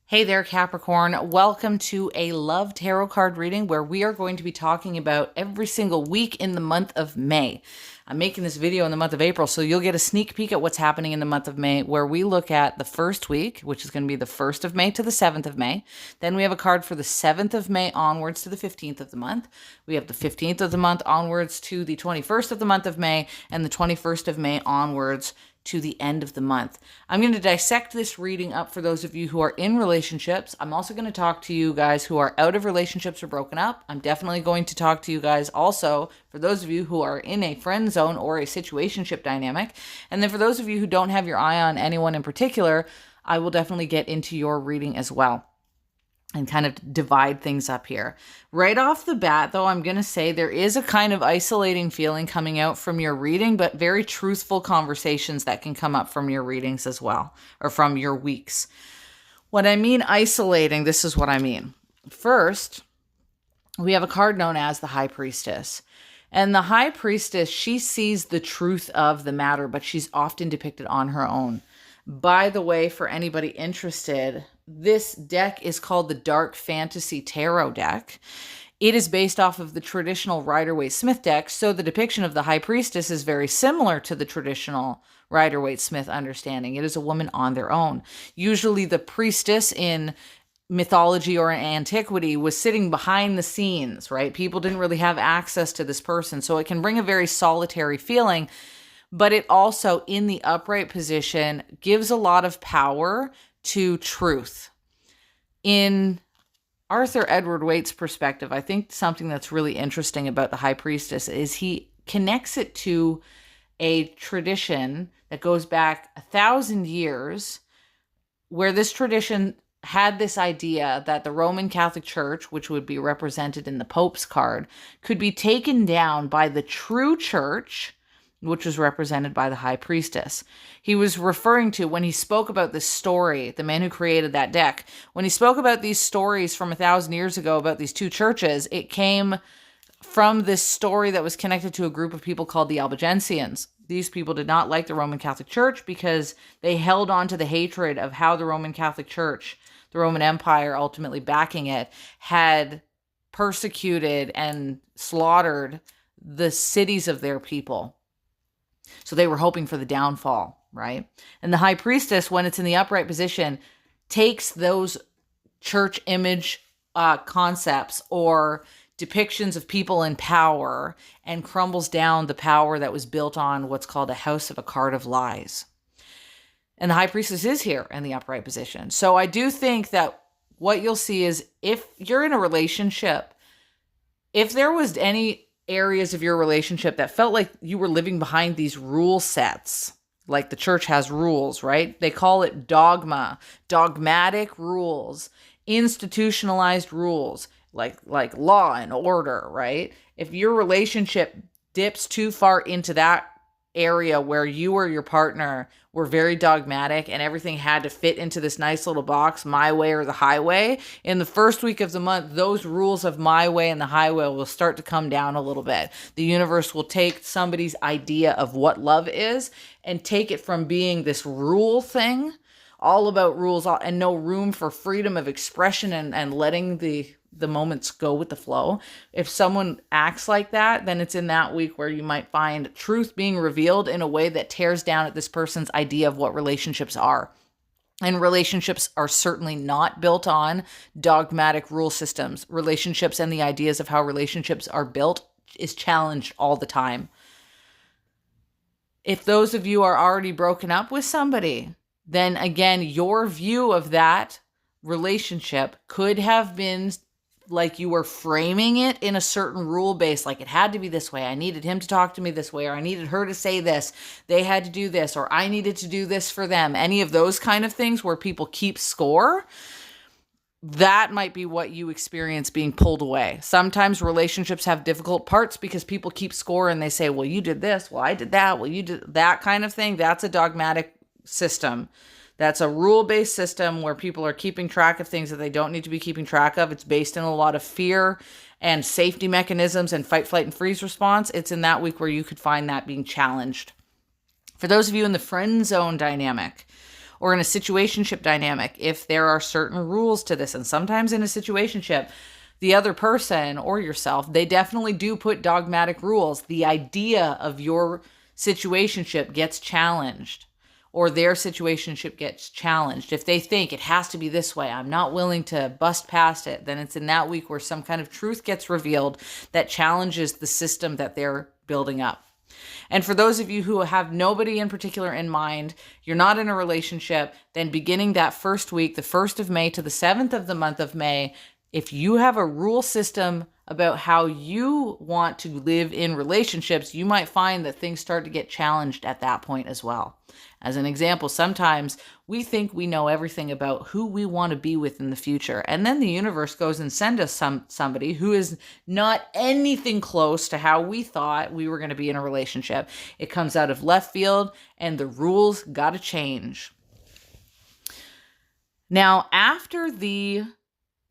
Hey there, Capricorn. Welcome to a love tarot card reading where we are going to be talking about every single week in the month of May. I'm making this video in the month of April, so you'll get a sneak peek at what's happening in the month of May, where we look at the first week, which is going to be the 1st of May to the 7th of May. Then we have a card for the 7th of May onwards to the 15th of the month. We have the 15th of the month onwards to the 21st of the month of May, and the 21st of May onwards to the end of the month. I'm going to dissect this reading up for those of you who are in relationships. I'm also going to talk to you guys who are out of relationships or broken up. I'm definitely going to talk to you guys also for those of you who are in a friend zone or a situationship dynamic. And then for those of you who don't have your eye on anyone in particular, I will definitely get into your reading as well and kind of divide things up here. Right off the bat, though, I'm going to say there is a kind of isolating feeling coming out from your reading, but very truthful conversations that can come up from your readings as well, or from your weeks. When I mean isolating, this is what I mean. First, we have a card known as the High Priestess. And the High Priestess, she sees the truth of the matter, but she's often depicted on her own. By the way, for anybody interested, this deck is called the Dark Fantasy Tarot deck. It is based off of the traditional Rider-Waite-Smith deck, so the depiction of the High Priestess is very similar to the traditional Rider-Waite-Smith understanding. It is a woman on their own. Usually the priestess in mythology or in antiquity was sitting behind the scenes, right? People didn't really have access to this person, so it can bring a very solitary feeling. But it also, in the upright position, gives a lot of power to truth. In Arthur Edward Waite's perspective, I think something that's really interesting about the High Priestess is he connects it to a tradition that goes back 1,000 years, where this tradition had this idea that the Roman Catholic Church, which would be represented in the Pope's card, could be taken down by the true church, which was represented by the High Priestess. He was referring to, when he spoke about this story, the man who created that deck, when he spoke about these stories from 1,000 years ago about these two churches, it came from this story that was connected to a group of people called the Albigensians. These people did not like the Roman Catholic Church because they held on to the hatred of how the Roman Catholic Church, the Roman Empire ultimately backing it, had persecuted and slaughtered the cities of their people. So they were hoping for the downfall, right? And the High Priestess, when it's in the upright position, takes those church image concepts or depictions of people in power and crumbles down the power that was built on what's called a house of a card of lies. And the High Priestess is here in the upright position. So I do think that what you'll see is, if you're in a relationship, if there was any areas of your relationship that felt like you were living behind these rule sets, like the church has rules, right? They call it dogma, dogmatic rules, institutionalized rules, like law and order, right? If your relationship dips too far into that area where you or your partner were very dogmatic and everything had to fit into this nice little box, my way or the highway, in the first week of the month, those rules of my way and the highway will start to come down a little bit. The universe will take somebody's idea of what love is and take it from being this rule thing, all about rules and no room for freedom of expression and letting the moments go with the flow. If someone acts like that, then it's in that week where you might find truth being revealed in a way that tears down at this person's idea of what relationships are. And relationships are certainly not built on dogmatic rule systems. Relationships and the ideas of how relationships are built is challenged all the time. If those of you are already broken up with somebody, then again, your view of that relationship could have been like you were framing it in a certain rule base, like it had to be this way. I needed him to talk to me this way, or I needed her to say this. They had to do this, or I needed to do this for them. Any of those kind of things where people keep score, that might be what you experience being pulled away. Sometimes relationships have difficult parts because people keep score and they say, well, you did this. Well, I did that. Well, you did that kind of thing. That's a dogmatic system. That's a rule-based system where people are keeping track of things that they don't need to be keeping track of. It's based in a lot of fear and safety mechanisms and fight, flight, and freeze response. It's in that week where you could find that being challenged. For those of you in the friend zone dynamic, or in a situationship dynamic, if there are certain rules to this. And sometimes in a situationship, the other person or yourself, they definitely do put dogmatic rules. The idea of your situationship gets challenged, or their situationship gets challenged. If they think it has to be this way, I'm not willing to bust past it, then it's in that week where some kind of truth gets revealed that challenges the system that they're building up. And for those of you who have nobody in particular in mind, you're not in a relationship, then beginning that first week, the 1st of May to the 7th of the month of May, if you have a rule system about how you want to live in relationships, you might find that things start to get challenged at that point as well. As an example, sometimes we think we know everything about who we want to be with in the future. And then the universe goes and sends us somebody who is not anything close to how we thought we were going to be in a relationship. It comes out of left field and the rules got to change. Now, after the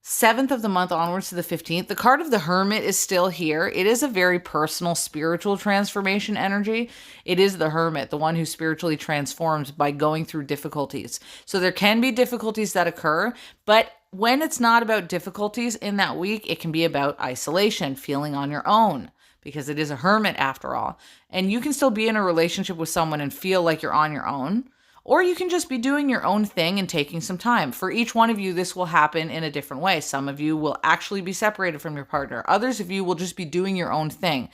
7th of the month onwards to the 15th, the card of the Hermit is still here. It is a very personal spiritual transformation energy. It is the Hermit, the one who spiritually transforms by going through difficulties. So there can be difficulties that occur, but when it's not about difficulties in that week, it can be about isolation, feeling on your own, because it is a Hermit after all. And you can still be in a relationship with someone and feel like you're on your own. Or you can just be doing your own thing and taking some time. For each one of you, this will happen in a different way. Some of you will actually be separated from your partner. Others of you will just be doing your own thing.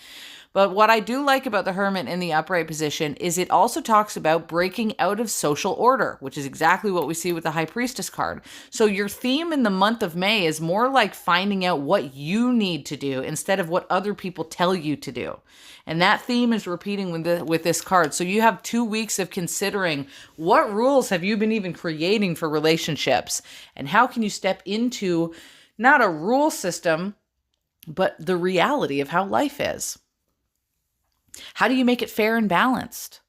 But what I do like about the Hermit in the upright position is it also talks about breaking out of social order, which is exactly what we see with the High Priestess card. So your theme in the month of May is more like finding out what you need to do instead of what other people tell you to do. And that theme is repeating with this card. So you have 2 weeks of considering what rules have you been even creating for relationships, and how can you step into not a rule system, but the reality of how life is. How do you make it fair and balanced?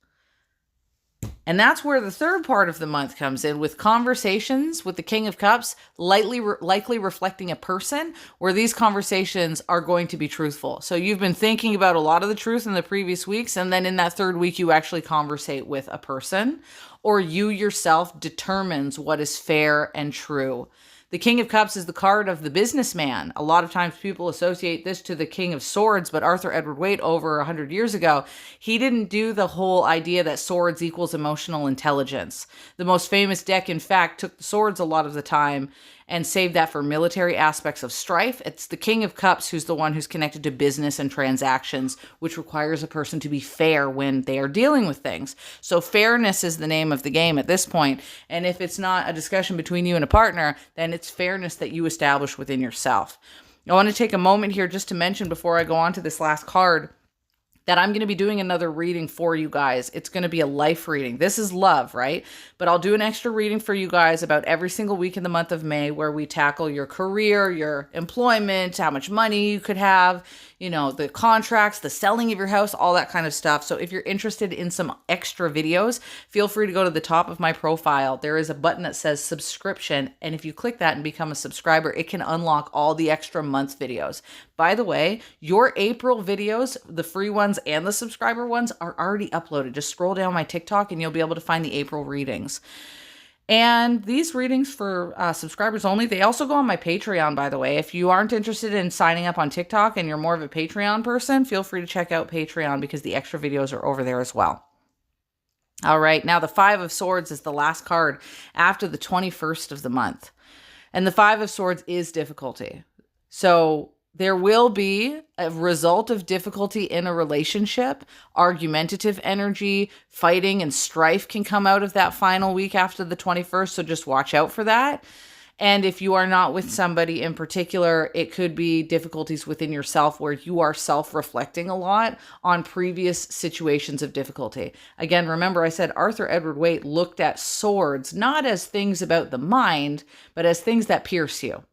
And that's where the third part of the month comes in, with conversations with the King of Cups, likely reflecting a person where these conversations are going to be truthful. So you've been thinking about a lot of the truth in the previous weeks, and then in that third week, you actually conversate with a person, or you yourself determines what is fair and true. The King of Cups is the card of the businessman. A lot of times people associate this to the King of Swords, but Arthur Edward Waite, over 100 years ago, he didn't do the whole idea that swords equals emotional intelligence. The most famous deck, in fact, took the swords a lot of the time and saved that for military aspects of strife. It's the King of Cups who's the one who's connected to business and transactions, which requires a person to be fair when they are dealing with things. So fairness is the name of the game at this point. And if it's not a discussion between you and a partner, then it's fairness that you establish within yourself. I want to take a moment here just to mention, before I go on to this last card, that I'm going to be doing another reading for you guys. It's going to be a life reading. This is love, right? But I'll do an extra reading for you guys about every single week in the month of May, where we tackle your career, your employment, how much money you could have, the contracts, the selling of your house, all that kind of stuff. So if you're interested in some extra videos, feel free to go to the top of my profile. There is a button that says subscription. And if you click that and become a subscriber, it can unlock all the extra month videos. By the way, your April videos, the free ones and the subscriber ones, are already uploaded. Just scroll down my TikTok and you'll be able to find the April readings. And these readings for subscribers only, they also go on my Patreon, by the way. If you aren't interested in signing up on TikTok and you're more of a Patreon person, feel free to check out Patreon, because the extra videos are over there as well. All right, now the Five of Swords is the last card after the 21st of the month. And the Five of Swords is difficulty. So there will be a result of difficulty in a relationship. Argumentative energy, fighting, and strife can come out of that final week after the 21st, so just watch out for that. And if you are not with somebody in particular, it could be difficulties within yourself where you are self-reflecting a lot on previous situations of difficulty. Again, remember I said Arthur Edward Waite looked at swords not as things about the mind, but as things that pierce you.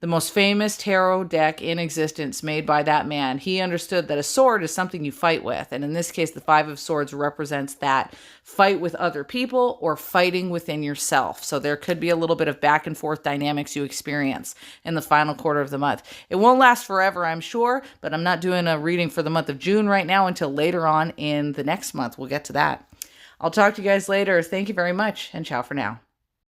The most famous tarot deck in existence made by that man, he understood that a sword is something you fight with. And in this case, the Five of Swords represents that fight with other people or fighting within yourself. So there could be a little bit of back and forth dynamics you experience in the final quarter of the month. It won't last forever, I'm sure, but I'm not doing a reading for the month of June right now until later on in the next month. We'll get to that. I'll talk to you guys later. Thank you very much, and ciao for now.